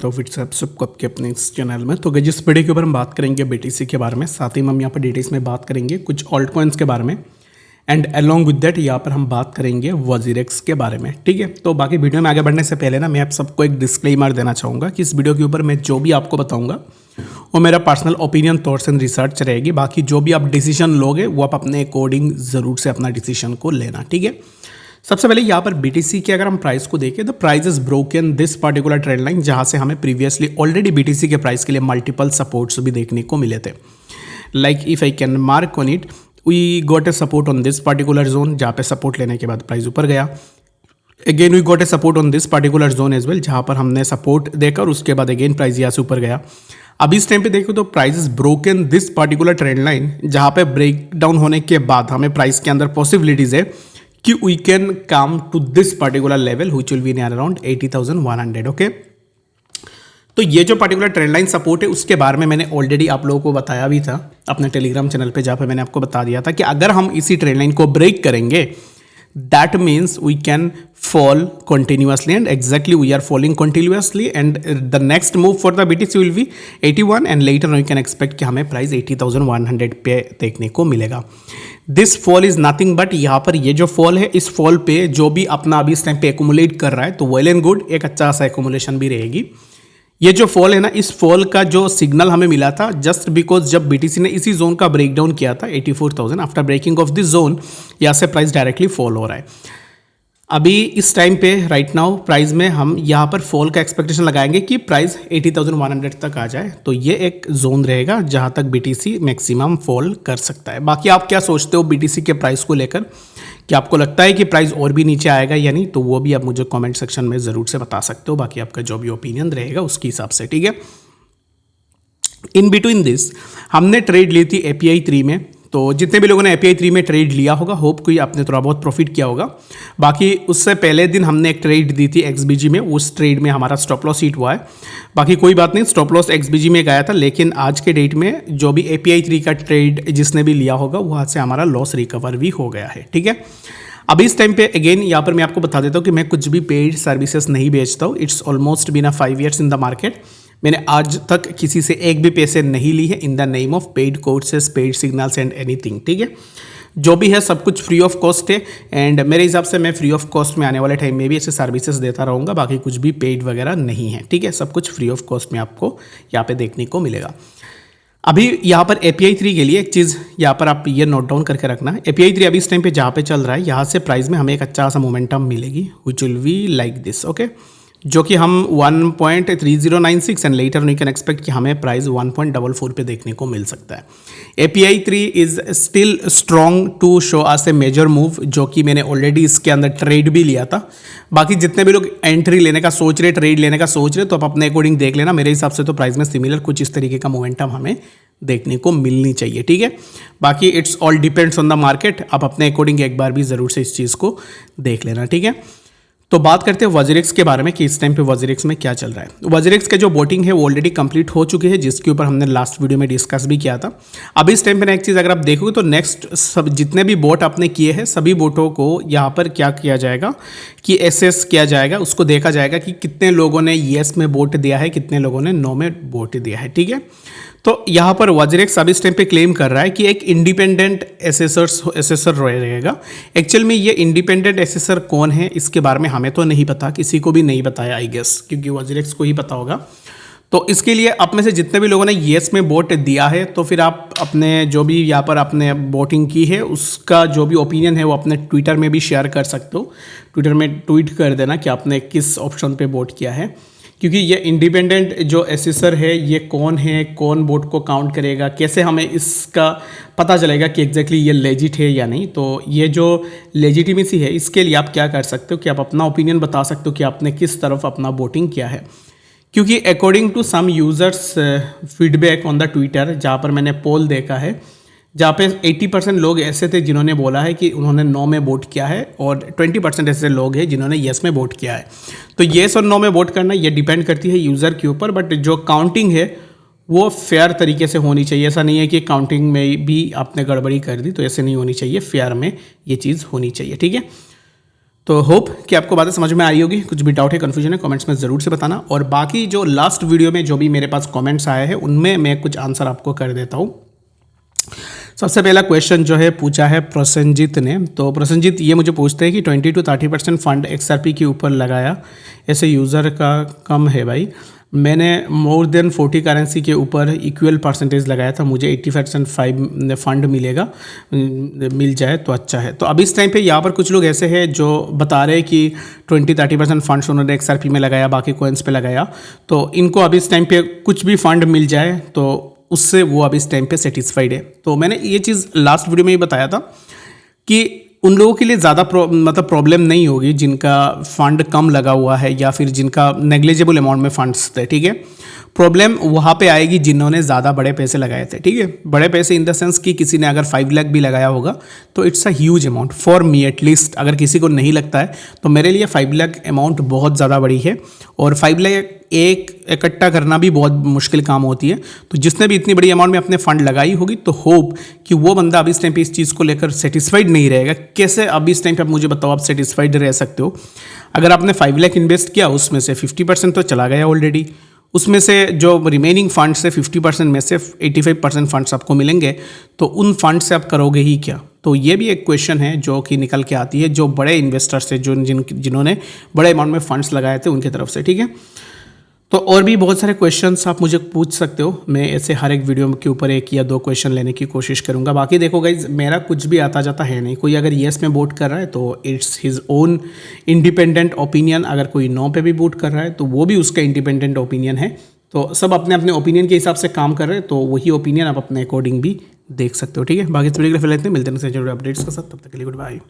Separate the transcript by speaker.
Speaker 1: तो फिर से आप सबको आपके अपने इस चैनल में। तो जिस वीडियो के ऊपर हम बात करेंगे बीटीसी के बारे में, साथ ही हम यहाँ पर डिटेल्स में बात करेंगे कुछ ऑल्ट कॉइन्स के बारे में एंड अलोंग विद दैट यहाँ पर हम बात करेंगे वजीरेक्स के बारे में। ठीक है, तो बाकी वीडियो में आगे बढ़ने से पहले ना मैं आप सबको एक डिस्क्लेमर देना चाहूँगा कि इस वीडियो के ऊपर मैं जो भी आपको बताऊँगा वो मेरा personal opinion, thoughts and research रहेगी। बाकी जो भी आप डिसीजन लोगे वो आप अपने अकॉर्डिंग ज़रूर से अपना डिसीजन को लेना। ठीक है, सबसे पहले यहाँ पर बीटीसी के अगर हम प्राइस को देखें, the price is broken this particular trend line, जहाँ से हमें प्रीवियसली ऑलरेडी बीटीसी के प्राइस के लिए मल्टीपल सपोर्ट्स भी देखने को मिले थे। Like if I can mark on it, we got a support on this particular zone, जहाँ पे सपोर्ट लेने के बाद प्राइस ऊपर गया। Again we got a support on this particular zone as well, जहाँ पर हमने सपोर्ट देकर उसके बाद अगेन प्राइस यहाँ से ऊपर गया। अब इस टाइम पे देखो तो price is broken this particular trend line, जहाँ पे ब्रेक डाउन होने के बाद हमें प्राइस के अंदर पॉसिबिलिटीज है कि we can come to this particular level which will be near around 80,100। Okay, तो ये जो पर्टिकुलर ट्रेंड लाइन सपोर्ट है उसके बारे में मैंने ऑलरेडी आप लोगों को बताया भी था अपने टेलीग्राम चैनल पे, जहाँ पे मैंने आपको बता दिया था कि अगर हम इसी ट्रेंड लाइन को ब्रेक करेंगे that means we can fall continuously, and exactly we are falling continuously, and the next move for the BTC will be 81 and later we can expect कि हमें प्राइस 80,100 पे देखने को मिलेगा। This fall is nothing but, यहाँ पर ये जो फॉल है इस फॉल पे जो भी अपना अभी इस टाइम पे एक्यूमुलेट कर रहा है तो वेल एंड गुड, एक अच्छा सा एक्यूमुलेशन भी रहेगी। ये जो फॉल है ना, इस फॉल का जो सिग्नल हमें मिला था जस्ट बिकॉज जब बीटीसी ने इसी जोन का ब्रेक डाउन किया था 84,000, after breaking off this zone यहाँ से प्राइस डायरेक्टली फॉल हो रहा है। अभी इस टाइम पे राइट नाउ प्राइस में हम यहाँ पर फॉल का एक्सपेक्टेशन लगाएंगे कि प्राइस 80,100 तक आ जाए, तो ये एक जोन रहेगा जहाँ तक बीटीसी मैक्सिमम फॉल कर सकता है। बाकी आप क्या सोचते हो बीटीसी के प्राइस को लेकर, कि आपको लगता है कि प्राइस और भी नीचे आएगा या नहीं, तो वो भी आप मुझे कमेंट सेक्शन में ज़रूर से बता सकते हो। बाकी आपका जो भी ओपिनियन रहेगा उसके हिसाब से। ठीक है, इन बिटवीन दिस हमने ट्रेड ली थी API 3 में, तो जितने भी लोगों ने API 3 में ट्रेड लिया होगा होप कि आपने थोड़ा बहुत प्रॉफिट किया होगा। बाकी उससे पहले दिन हमने एक ट्रेड दी थी XBG में, उस ट्रेड में हमारा स्टॉप लॉस हिट हुआ है। बाकी कोई बात नहीं, स्टॉप लॉस XBG में गया था, लेकिन आज के डेट में जो भी API 3 का ट्रेड जिसने भी लिया होगा वहाँ से हमारा लॉस रिकवर भी हो गया है। ठीक है, अभी इस टाइम पे अगेन यहाँ पर मैं आपको बता देता हूँ कि मैं कुछ भी पेड सर्विसेज नहीं बेचता हूँ। It's almost been 5 years in the market. मैंने आज तक किसी से एक भी पैसे नहीं ली है in the name of paid courses, paid signals and anything. ठीक है, जो भी है सब कुछ फ्री ऑफ कॉस्ट है, एंड मेरे हिसाब से मैं फ्री ऑफ कॉस्ट में आने वाले टाइम में भी ऐसे सर्विसेज देता रहूँगा। बाकी कुछ भी पेड वगैरह नहीं है। ठीक है, सब कुछ फ्री ऑफ कॉस्ट में आपको यहाँ पे देखने को मिलेगा। अभी यहाँ पर API 3 के लिए एक चीज़ यहाँ पर आप ये नोट डाउन करके रखना, API 3 अभी इस टाइम पे जहाँ पे चल रहा है यहाँ से प्राइस में हमें एक अच्छा सा मोमेंटम मिलेगी which will be like this. Okay, जो कि हम 1.3096 and later we can expect कि हमें प्राइस 1.44 पे देखने को मिल सकता है। API 3 is still strong to show us a major move, जो कि मैंने ऑलरेडी इसके अंदर ट्रेड भी लिया था। बाकी जितने भी लोग एंट्री लेने का सोच रहे, ट्रेड लेने का सोच रहे, तो आप अपने अकॉर्डिंग देख लेना। मेरे हिसाब से तो प्राइस में सिमिलर कुछ इस तरीके का मोमेंटम हमें देखने को मिलनी चाहिए। ठीक है, बाकी it's all depends on the market, आप अपने अकॉर्डिंग एक बार भी ज़रूर से इस चीज़ को देख लेना। ठीक है, तो बात करते हैं वजीरेक्स के बारे में कि इस टाइम पे वजीरेक्स में क्या चल रहा है। वजीरेक्स के जो बोटिंग है वो ऑलरेडी कंप्लीट हो चुकी है, जिसके ऊपर हमने लास्ट वीडियो में डिस्कस भी किया था। अब इस टाइम पे एक चीज़ अगर आप देखोगे तो नेक्स्ट सब जितने भी बोट आपने किए हैं सभी बोटों को यहाँ पर क्या किया जाएगा कि एसेस किया जाएगा, उसको देखा जाएगा कि कितने लोगों ने येस में बोट दिया है, कितने लोगों ने नो में बोट दिया है। ठीक है, तो यहाँ पर वजीरेक्स अब इस टाइम पे क्लेम कर रहा है कि एक इंडिपेंडेंट एसेसर रहेगा। एक्चुअल में ये इंडिपेंडेंट एसेसर कौन है इसके बारे में हमें तो नहीं पता, किसी को भी नहीं बताया आई गेस, क्योंकि वजीरेक्स को ही पता होगा। तो इसके लिए आप में से जितने भी लोगों ने येस में वोट दिया है, तो फिर आप अपने जो भी यहाँ पर आपने वोटिंग की है उसका जो भी ओपिनियन है वो अपने ट्विटर में भी शेयर कर सकते हो। ट्विटर में ट्वीट कर देना कि आपने किस ऑप्शन पे वोट किया है, क्योंकि ये इंडिपेंडेंट जो एसेसर है ये कौन है, कौन वोट को काउंट करेगा, कैसे हमें इसका पता चलेगा कि एग्जैक्टली ये लेजिट है या नहीं। तो ये जो लेजिटिमेसी है इसके लिए आप क्या कर सकते हो कि आप अपना ओपिनियन बता सकते हो कि आपने किस तरफ अपना वोटिंग किया है। क्योंकि according to some users feedback on the Twitter, जहाँ पर मैंने पोल देखा है, जहाँ पे 80% लोग ऐसे थे जिन्होंने बोला है कि उन्होंने नो में वोट किया है, और 20% ऐसे लोग हैं जिन्होंने येस में वोट किया है। तो येस और नो में वोट करना ये डिपेंड करती है यूज़र के ऊपर, बट जो काउंटिंग है वो फेयर तरीके से होनी चाहिए। ऐसा नहीं है कि काउंटिंग में भी आपने गड़बड़ी कर दी, तो ऐसे नहीं होनी चाहिए, फेयर में ये चीज़ होनी चाहिए। ठीक है, तो होप कि आपको बातें समझ में आई होगी। कुछ भी डाउट है, कन्फ्यूजन है, कमेंट्स में ज़रूर से बताना। और बाकी जो लास्ट वीडियो में जो भी मेरे पास कमेंट्स आए हैं उनमें मैं कुछ आंसर आपको कर देता हूँ। सबसे पहला क्वेश्चन जो है पूछा है प्रसन्नजीत ने। तो प्रसन्नजीत ये मुझे पूछते हैं कि 20 to 30% फंड XRP के ऊपर लगाया, ऐसे यूज़र का कम है भाई। मैंने मोर देन 40 करेंसी के ऊपर इक्वल परसेंटेज लगाया था, मुझे 80% फंड मिल जाए तो अच्छा है। तो अब इस टाइम पे यहाँ पर कुछ लोग ऐसे हैं जो बता रहे हैं कि 20-30% फंड्स उन्होंने XRP में लगाया, बाकी कॉइन्स पे लगाया। तो इनको अब इस टाइम पे कुछ भी फंड मिल जाए तो उससे वो अब इस टाइम पे सेटिस्फाइड है। तो मैंने ये चीज़ लास्ट वीडियो में ही बताया था कि उन लोगों के लिए ज़्यादा मतलब प्रॉब्लम नहीं होगी जिनका फंड कम लगा हुआ है या फिर जिनका नेग्लिजिबल अमाउंट में फंड्स थे, ठीक है। प्रॉब्लम वहाँ पे आएगी जिन्होंने ज़्यादा बड़े पैसे लगाए थे, ठीक है। बड़े पैसे इन द सेंस कि किसी ने अगर 5 लाख भी लगाया होगा तो it's a huge amount for me at least. अगर किसी को नहीं लगता है तो मेरे लिए 5 लाख अमाउंट बहुत ज़्यादा बड़ी है, और 5 लाख एक इकट्ठा करना भी बहुत मुश्किल काम होती है। तो जिसने भी इतनी बड़ी अमाउंट में अपने फंड लगाई होगी तो होप कि वो बंदा अब इस टाइम पे इस चीज़ को लेकर सेटिस्फाइड नहीं रहेगा। कैसे अब इस टाइम पे आप मुझे बताओ, आप सेटिस्फाइड रह सकते हो? अगर आपने 5 लाख इन्वेस्ट किया, उसमें से 50% तो चला गया ऑलरेडी, उसमें से जो रिमेनिंग फंड्स है 50% में से 85% फंड्स आपको मिलेंगे, तो उन फंड से आप करोगे ही क्या? तो ये भी एक क्वेश्चन है जो कि निकल के आती है जो बड़े इन्वेस्टर्स से, जिन्होंने बड़े अमाउंट में फंड्स लगाए थे उनकी तरफ से, ठीक है। तो और भी बहुत सारे क्वेश्चंस आप मुझे पूछ सकते हो, मैं ऐसे हर एक वीडियो के ऊपर 1 या 2 क्वेश्चन लेने की कोशिश करूंगा। बाकी देखो गाइज, मेरा कुछ भी आता जाता है नहीं। कोई अगर येस में वोट कर रहा है तो it's his own independent opinion, अगर कोई नो पे भी वोट कर रहा है तो वो भी उसका इंडिपेंडेंट ओपिनियन है। तो सब अपने अपने ओपिनियन के हिसाब से काम कर रहे हैं, तो वही ओपिनियन आप अपने अकॉर्डिंग भी देख सकते हो, ठीक है। बाकी इस वीडियो के लिए फिलहाल इतने, मिलते हैं नेक्स्ट अपडेट्स के साथ, तब तक के लिए गुड बाय।